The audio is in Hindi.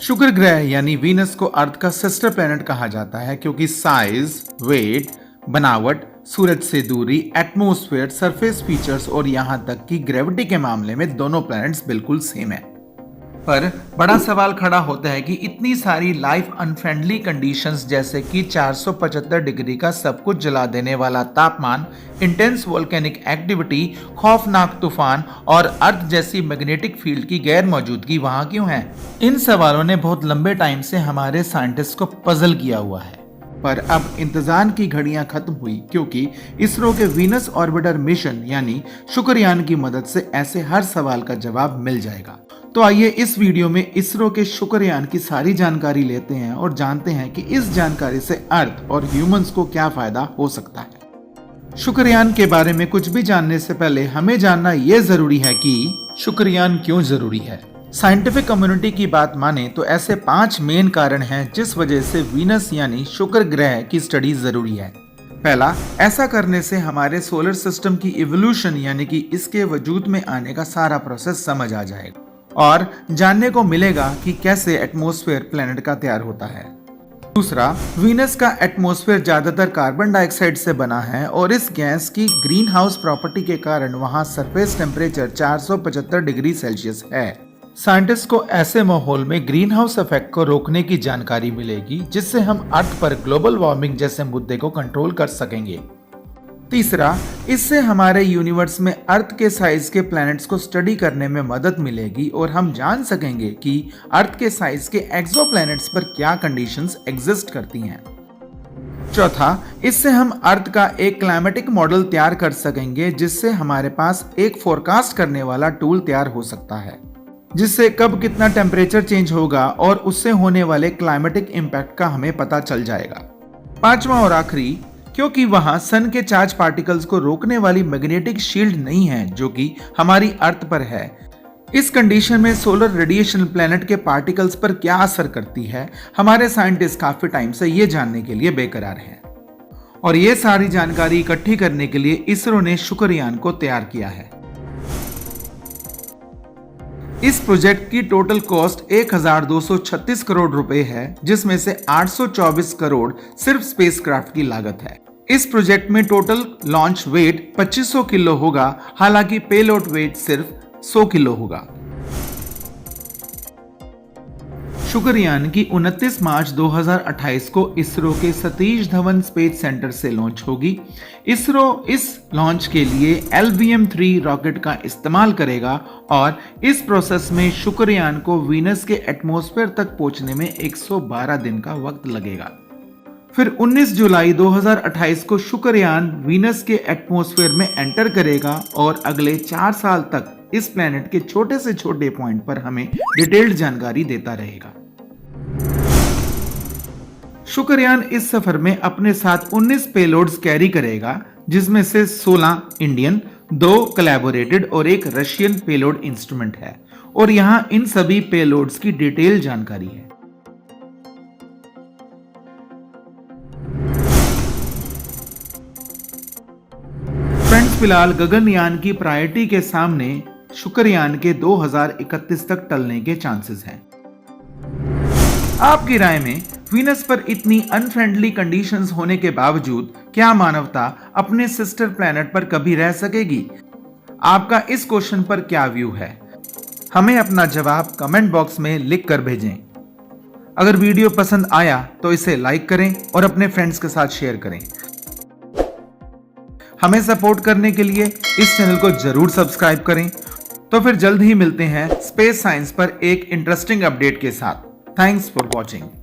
शुक्र ग्रह यानी वीनस को अर्थ का सिस्टर प्लैनेट कहा जाता है क्योंकि साइज, वेट, बनावट, सूरज से दूरी, एटमॉस्फेयर, सरफेस फीचर्स और यहां तक कि ग्रेविटी के मामले में दोनों प्लैनेट्स बिल्कुल सेम है। पर बड़ा सवाल खड़ा होता है कि इतनी सारी लाइफ अनफ्रेंडली कंडीशंस जैसे कि 475 डिग्री का सब कुछ जला देने वाला तापमान, इंटेंस वोल्केनिक एक्टिविटी, खौफनाक तूफान और अर्थ जैसी मैग्नेटिक फील्ड की गैर मौजूदगी वहां क्यों है? इन सवालों ने बहुत लंबे टाइम से हमारे साइंटिस्ट को पजल किया हुआ है। पर अब इंतजार की घड़ियां खत्म हुई क्योंकि इसरो के वीनस ऑर्बिटर मिशन यानी शुक्रयान की मदद से ऐसे हर सवाल का जवाब मिल जाएगा। तो आइए इस वीडियो में इसरो के शुक्रयान की सारी जानकारी लेते हैं और जानते हैं कि इस जानकारी से अर्थ और ह्यूमंस को क्या फायदा हो सकता है। शुक्रयान के बारे में कुछ भी जानने से पहले हमें जानना यह जरूरी है कि शुक्रयान क्यों जरूरी है। साइंटिफिक कम्युनिटी की बात माने तो ऐसे 5 मेन कारण हैं जिस वजह से वीनस यानी शुक्र ग्रह की स्टडी जरूरी है। पहला, ऐसा करने से हमारे सोलर सिस्टम की इवोल्यूशन यानी कि इसके वजूद में आने का सारा प्रोसेस समझ आ जाएगा और जानने को मिलेगा कि कैसे एटमॉस्फेयर प्लैनेट का तैयार होता है। दूसरा, वीनस का एटमॉस्फेयर ज्यादातर कार्बन डाइऑक्साइड से बना है और इस गैस की ग्रीन हाउस प्रॉपर्टी के कारण वहां सरफेस टेम्परेचर 475 डिग्री सेल्सियस है। साइंटिस्ट को ऐसे माहौल में ग्रीन हाउस इफेक्ट को रोकने की जानकारी मिलेगी जिससे हम अर्थ पर ग्लोबल वार्मिंग जैसे मुद्दे को कंट्रोल कर सकेंगे। तीसरा, इससे हमारे यूनिवर्स में अर्थ के साइज के प्लैनेट्स को स्टडी करने में मदद मिलेगी और हम जान सकेंगे कि अर्थ के साइज के एक्सोप्लैनेट्स पर क्या कंडीशंस एग्जिस्ट करती हैं। चौथा, इससे हम अर्थ का एक क्लाइमेटिक मॉडल तैयार कर सकेंगे जिससे हमारे पास एक फोरकास्ट करने वाला टूल तैयार हो सकता है जिससे कब कितना टेम्परेचर चेंज होगा और उससे होने वाले क्लाइमेटिक इम्पैक्ट का हमें पता चल जाएगा। पांचवा और आखिरी, क्योंकि वहां सन के चार्ज पार्टिकल्स को रोकने वाली मैग्नेटिक शील्ड नहीं है जो कि हमारी अर्थ पर है। इस कंडीशन में सोलर रेडिएशन प्लैनेट के पार्टिकल्स पर क्या असर करती है, हमारे साइंटिस्ट काफी टाइम से ये जानने के लिए बेकरार हैं। और ये सारी जानकारी इकट्ठी करने के लिए इसरो ने शुक्रयान को तैयार किया है। इस प्रोजेक्ट की टोटल कॉस्ट 1236 करोड़ रुपए है जिसमें से 824 करोड़ सिर्फ स्पेसक्राफ्ट की लागत है। इस प्रोजेक्ट में टोटल लॉन्च वेट 2500 किलो होगा, हालांकि पेलोड वेट सिर्फ 100 किलो होगा। शुक्रयान की 29 मार्च 2028 को इसरो के सतीश धवन स्पेस सेंटर से लॉन्च होगी। इसरो इस लॉन्च के लिए LVM-3 रॉकेट का इस्तेमाल करेगा और इस प्रोसेस में शुक्रयान को वीनस के एटमॉस्फेयर तक पहुंचने में 112 दिन का वक्त लगेगा। फिर 19 जुलाई 2028 को शुक्रयान वीनस के एटमॉस्फेयर में एंटर करेगा और अगले 4 साल तक इस प्लैनेट के छोटे से छोटे पॉइंट पर हमें डिटेल्ड जानकारी देता रहेगा। शुक्रयान इस सफर में अपने साथ 19 पेलोड्स कैरी करेगा जिसमें से 16 इंडियन, 2 कोलैबोरेटेड और 1 रशियन पेलोड इंस्ट्रूमेंट है और यहां इन सभी पेलोड्स की डिटेल जानकारी है। फ्रेंड्स, फिलहाल गगनयान की प्रायोरिटी के सामने शुक्रयान के 2031 तक टलने के चांसेस हैं। आपकी राय में वीनस पर इतनी अनफ्रेंडली कंडीशंस होने के बावजूद क्या मानवता अपने सिस्टर प्लैनेट पर कभी रह सकेगी? आपका इस क्वेश्चन पर क्या व्यू है? हमें अपना जवाब कमेंट बॉक्स में लिख कर भेजें। अगर वीडियो पसंद आया तो इसे लाइक करें और अपने फ्रेंड्स के साथ शेयर करें। हमें सपोर्ट करने के लिए इस चैनल को जरूर सब्सक्राइब करें। तो फिर जल्द ही मिलते हैं स्पेस साइंस पर एक इंटरेस्टिंग अपडेट के साथ। Thanks for watching.